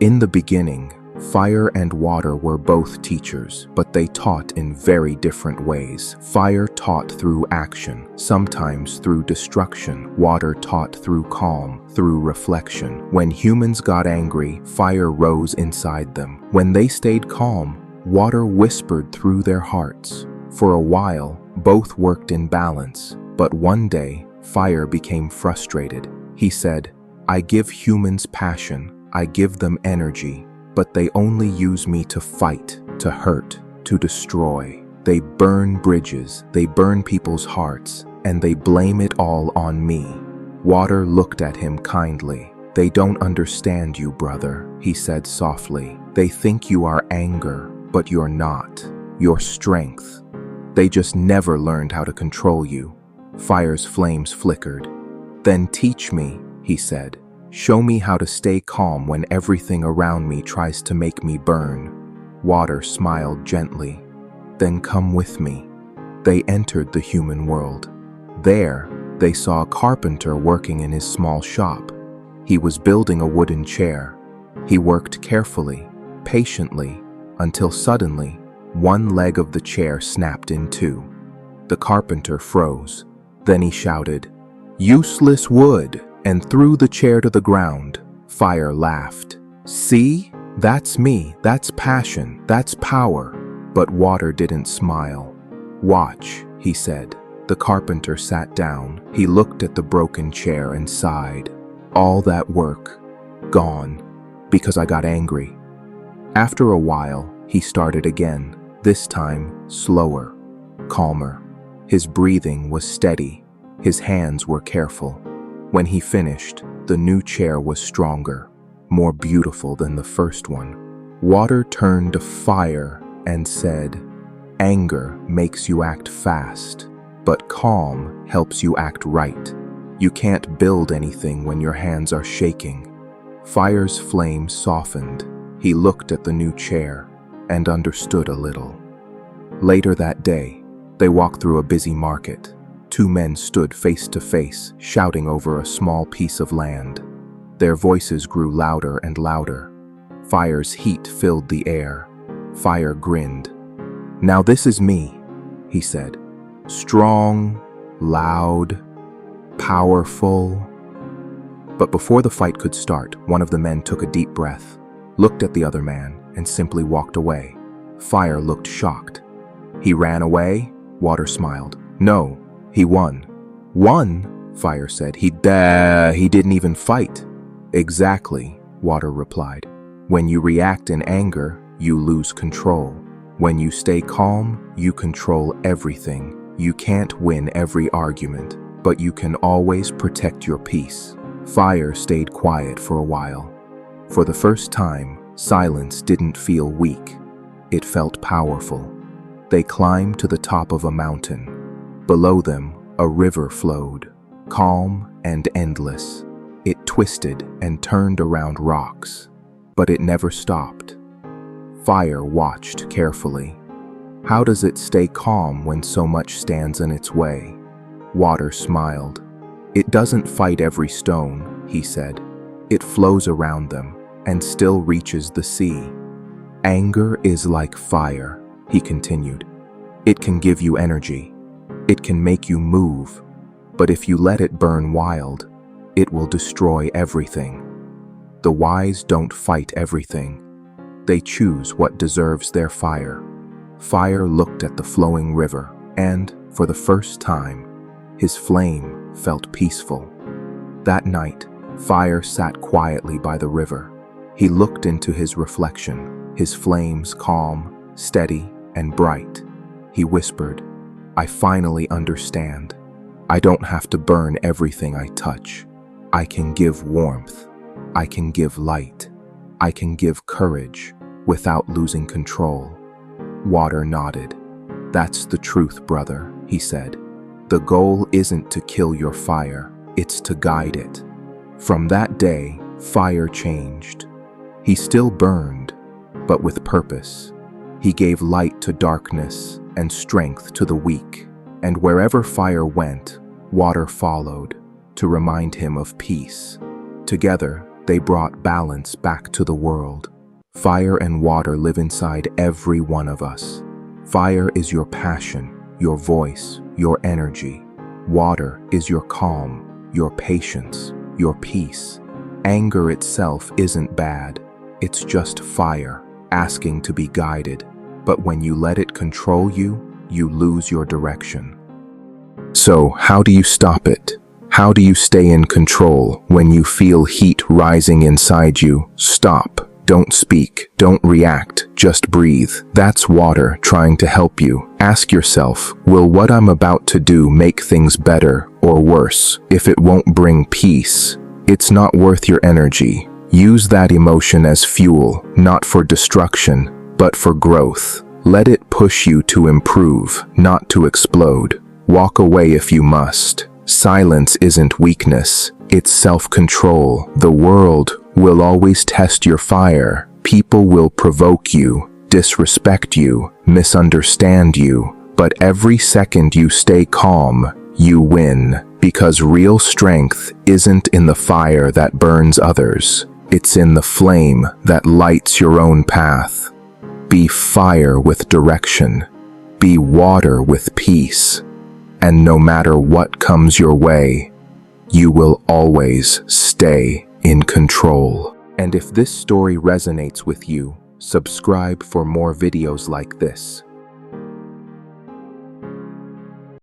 In the beginning, fire and water were both teachers, but they taught in very different ways. Fire taught through action, sometimes through destruction. Water taught through calm, through reflection. When humans got angry, fire rose inside them. When they stayed calm, water whispered through their hearts. For a while, both worked in balance, but one day, fire became frustrated. He said, "I give humans passion, I give them energy, but they only use me to fight, to hurt, to destroy. They burn bridges, they burn people's hearts, and they blame it all on me." Water looked at him kindly. "They don't understand you, brother," he said softly. "They think you are anger, but you're not. You're strength. They just never learned how to control you." Fire's flames flickered. "Then teach me," he said. "Show me how to stay calm when everything around me tries to make me burn." Water smiled gently. "Then come with me." They entered the human world. There, they saw a carpenter working in his small shop. He was building a wooden chair. He worked carefully, patiently, until suddenly, one leg of the chair snapped in two. The carpenter froze. Then he shouted, "Useless wood!" and threw the chair to the ground. Fire laughed. "See? That's me. That's passion. That's power." But water didn't smile. "Watch," he said. The carpenter sat down. He looked at the broken chair and sighed. "All that work, gone, because I got angry." After a while, he started again, this time slower, calmer. His breathing was steady. His hands were careful. When he finished, the new chair was stronger, more beautiful than the first one. Water turned to fire and said, "Anger makes you act fast, but calm helps you act right. You can't build anything when your hands are shaking." Fire's flame softened. He looked at the new chair and understood a little. Later that day, they walked through a busy market. Two men stood face to face, shouting over a small piece of land. Their voices grew louder and louder. Fire's heat filled the air. Fire grinned. "Now this is me," he said. "Strong, loud, powerful." But before the fight could start, one of the men took a deep breath, looked at the other man, and simply walked away. Fire looked shocked. "He ran away?" Water smiled. "No. He won." "Won?" Fire said. He didn't even fight." "Exactly," Water replied. "When you react in anger, you lose control. When you stay calm, you control everything. You can't win every argument, but you can always protect your peace." Fire stayed quiet for a while. For the first time, silence didn't feel weak. It felt powerful. They climbed to the top of a mountain. Below them, a river flowed, calm and endless. It twisted and turned around rocks, but it never stopped. Fire watched carefully. How does it stay calm when so much stands in its way? Water smiled. "It doesn't fight every stone," he said. "It flows around them and still reaches the sea." "Anger is like fire," he continued. "It can give you energy. It can make you move, but if you let it burn wild, it will destroy everything. The wise don't fight everything. They choose what deserves their fire." Fire looked at the flowing river, and, for the first time, his flame felt peaceful. That night, Fire sat quietly by the river. He looked into his reflection, his flames calm, steady, and bright. He whispered, "I finally understand. I don't have to burn everything I touch. I can give warmth. I can give light. I can give courage without losing control." Water nodded. "That's the truth, brother," he said. "The goal isn't to kill your fire, it's to guide it." From that day, Fire changed. He still burned, but with purpose. He gave light to darkness and strength to the weak, and wherever Fire went, Water followed, to remind him of peace. Together, They brought balance back to the world. Fire and water live inside every one of us. Fire is your passion, your voice, your energy. Water is your calm, your patience, your peace. Anger itself isn't bad. It's just fire, asking to be guided. But when you let it control you, you lose your direction. So, how do you stop it? How do you stay in control when you feel heat rising inside you? Stop. Don't speak. Don't react. Just breathe. That's water trying to help you. Ask yourself, will what I'm about to do make things better or worse? If it won't bring peace, it's not worth your energy. Use that emotion as fuel, not for destruction, but for growth. Let it push you to improve, not to explode. Walk away if you must. Silence isn't weakness, it's self-control. The world will always test your fire. People will provoke you, disrespect you, misunderstand you. But every second you stay calm, you win. Because real strength isn't in the fire that burns others. It's in the flame that lights your own path. Be fire with direction. Be water with peace. And no matter what comes your way, you will always stay in control. And if this story resonates with you, subscribe for more videos like this.